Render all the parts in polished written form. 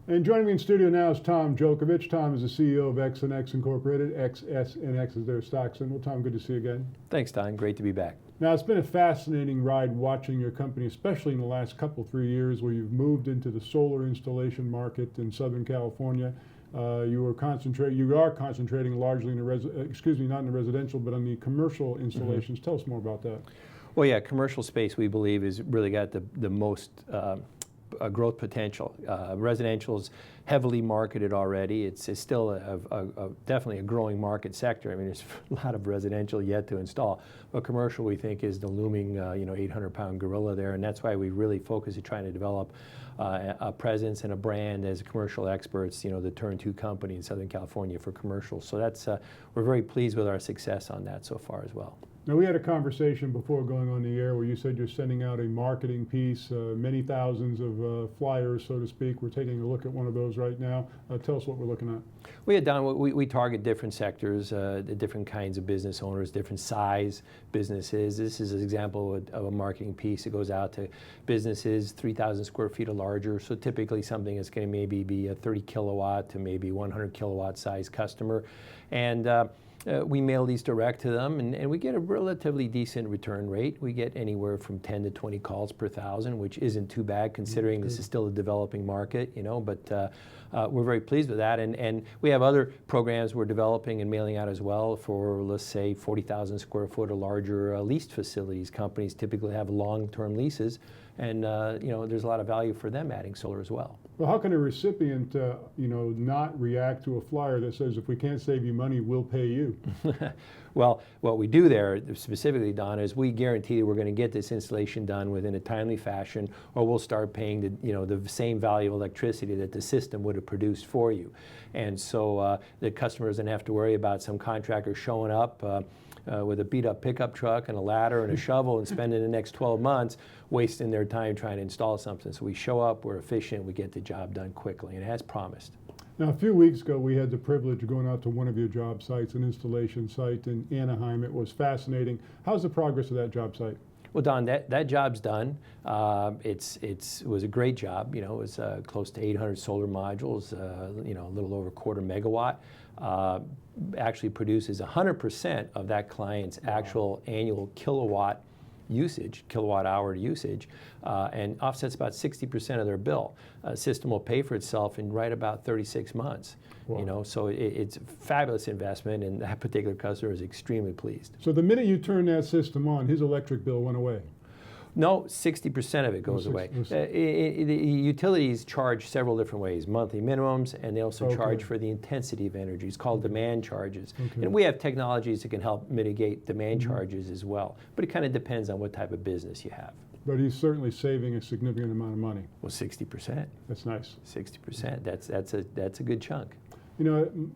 And joining me in studio now is Tom Djokovic. Tom is the CEO of XsunX Incorporated. XSNX is their stock symbol. Tom, good to see you again. Thanks, Don. Great to be back. Now, it's been a fascinating ride watching your company, especially in the last couple, 3 years, where you've moved into the solar installation market in Southern California. You are concentrating largely in the not in the residential, but on the commercial installations. Tell us more about that. Well, yeah, commercial space we believe has really got the most growth potential. Residential is heavily marketed already. It's still definitely a growing market sector. I mean, there's a lot of residential yet to install, but commercial we think is the looming 800-pound gorilla there, and that's why we really focus on trying to develop a presence and a brand as commercial experts. The turn-to company in Southern California for commercial. So that's we're very pleased with our success on that so far as well. Now, we had a conversation before going on the air where you said you're sending out a marketing piece, many thousands of flyers, so to speak. We're taking a look at one of those right now. Tell us what we're looking at. We had done, we target different sectors, the different kinds of business owners, different size businesses. This is an example of a marketing piece that goes out to businesses 3,000 square feet or larger. So typically something that's going to maybe be a 30 kilowatt to maybe 100 kilowatt size customer. And we mail these direct to them, and we get a relatively decent return rate. We get anywhere from 10 to 20 calls per thousand, which isn't too bad considering this is still a developing market, but we're very pleased with that. And we have other programs we're developing and mailing out as well for, let's say, 40,000 square foot or larger leased facilities. Companies typically have long-term leases, and there's a lot of value for them adding solar as well. Well, how can a recipient, not react to a flyer that says, if we can't save you money, we'll pay you? Well, what we do there specifically, Don, is we guarantee that we're going to get this installation done within a timely fashion, or we'll start paying the same value of electricity that the system would have produced for you. And so the customer doesn't have to worry about some contractor showing up with a beat-up pickup truck and a ladder and a shovel and spending the next 12 months wasting their time trying to install something. So we show up, we're efficient, we get the job done quickly, and as promised. Now, a few weeks ago, we had the privilege of going out to one of your job sites, an installation site in Anaheim. It was fascinating. How's the progress of that job site? Well, Don, that job's done. It was a great job. It was close to 800 solar modules, a little over 1/4 megawatt. Actually produces 100% of that client's actual annual kilowatt hour usage, and offsets about 60% of their bill. System will pay for itself in right about 36 months. Wow. So it's a fabulous investment, and that particular customer is extremely pleased. So the minute you turn that system on, his electric bill went away? No, 60% of it goes away. Utilities charge several different ways, monthly minimums, and they also charge for the intensity of energy. It's called demand charges. And we have technologies that can help mitigate demand charges as well. But it kind of depends on what type of business you have. But he's certainly saving a significant amount of money. Well, 60%. That's nice. 60%. That's a good chunk.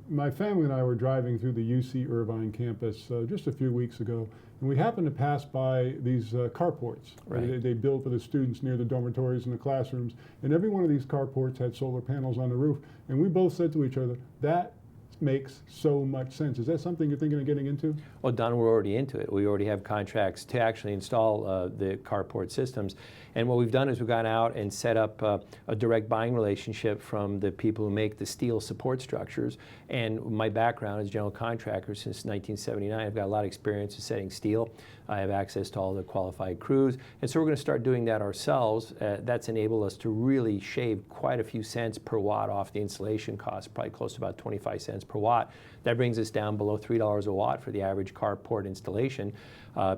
My family and I were driving through the UC Irvine campus just a few weeks ago, and we happened to pass by these carports. Right. They built for the students near the dormitories and the classrooms, and every one of these carports had solar panels on the roof, and we both said to each other, that makes so much sense. Is that something you're thinking of getting into? Well, Don, we're already into it. We already have contracts to actually install the carport systems. And what we've done is we've gone out and set up a direct buying relationship from the people who make the steel support structures. And my background as general contractor since 1979, I've got a lot of experience in setting steel. I have access to all the qualified crews. And so we're going to start doing that ourselves. That's enabled us to really shave quite a few cents per watt off the installation cost, probably close to about 25 cents per watt. That brings us down below $3 a watt for the average carport installation.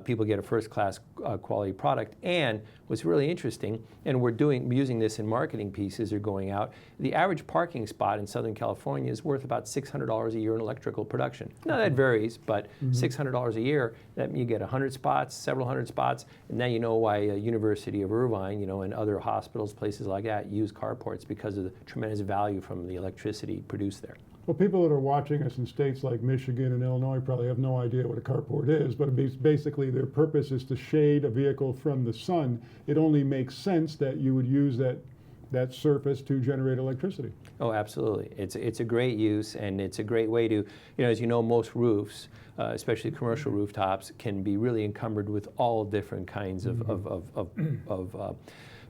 People get a first-class quality product. And what's really interesting, and we're using this in marketing pieces, are going out, the average parking spot in Southern California is worth about $600 a year in electrical production. Now that varies, but $600 a year, that you get 100 spots, several hundred spots, and now you know why University of Irvine, and other hospitals, places like that, use carports because of the tremendous value from the electricity produced there. Well, people that are watching us in states like Michigan and Illinois probably have no idea what a carport is, but basically their purpose is to shade a vehicle from the sun. It only makes sense that you would use that surface to generate electricity. Oh, absolutely. It's a great use, and it's a great way to, as you know, most roofs, especially commercial rooftops, can be really encumbered with all different kinds of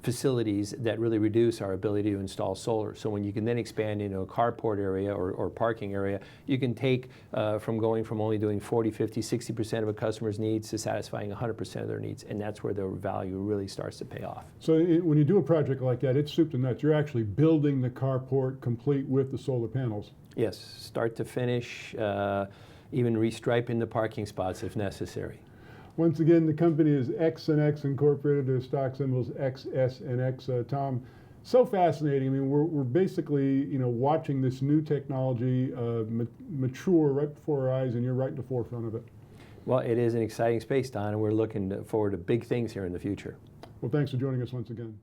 facilities that really reduce our ability to install solar. So when you can then expand into a carport area or parking area, you can take from going from only doing 40, 50, 60% of a customer's needs to satisfying 100% of their needs, and that's where the value really starts to pay off. So when you do a project like that, it's soup to nuts. You're actually building the carport complete with the solar panels. Yes, start to finish, even restriping the parking spots if necessary. Once again, the company is XsunX Incorporated. Their stock symbol is XSNX. Tom, so fascinating. I mean, we're basically, you know, watching this new technology mature right before our eyes, and you're right in the forefront of it. Well, it is an exciting space, Don, and we're looking forward to big things here in the future. Well, thanks for joining us once again.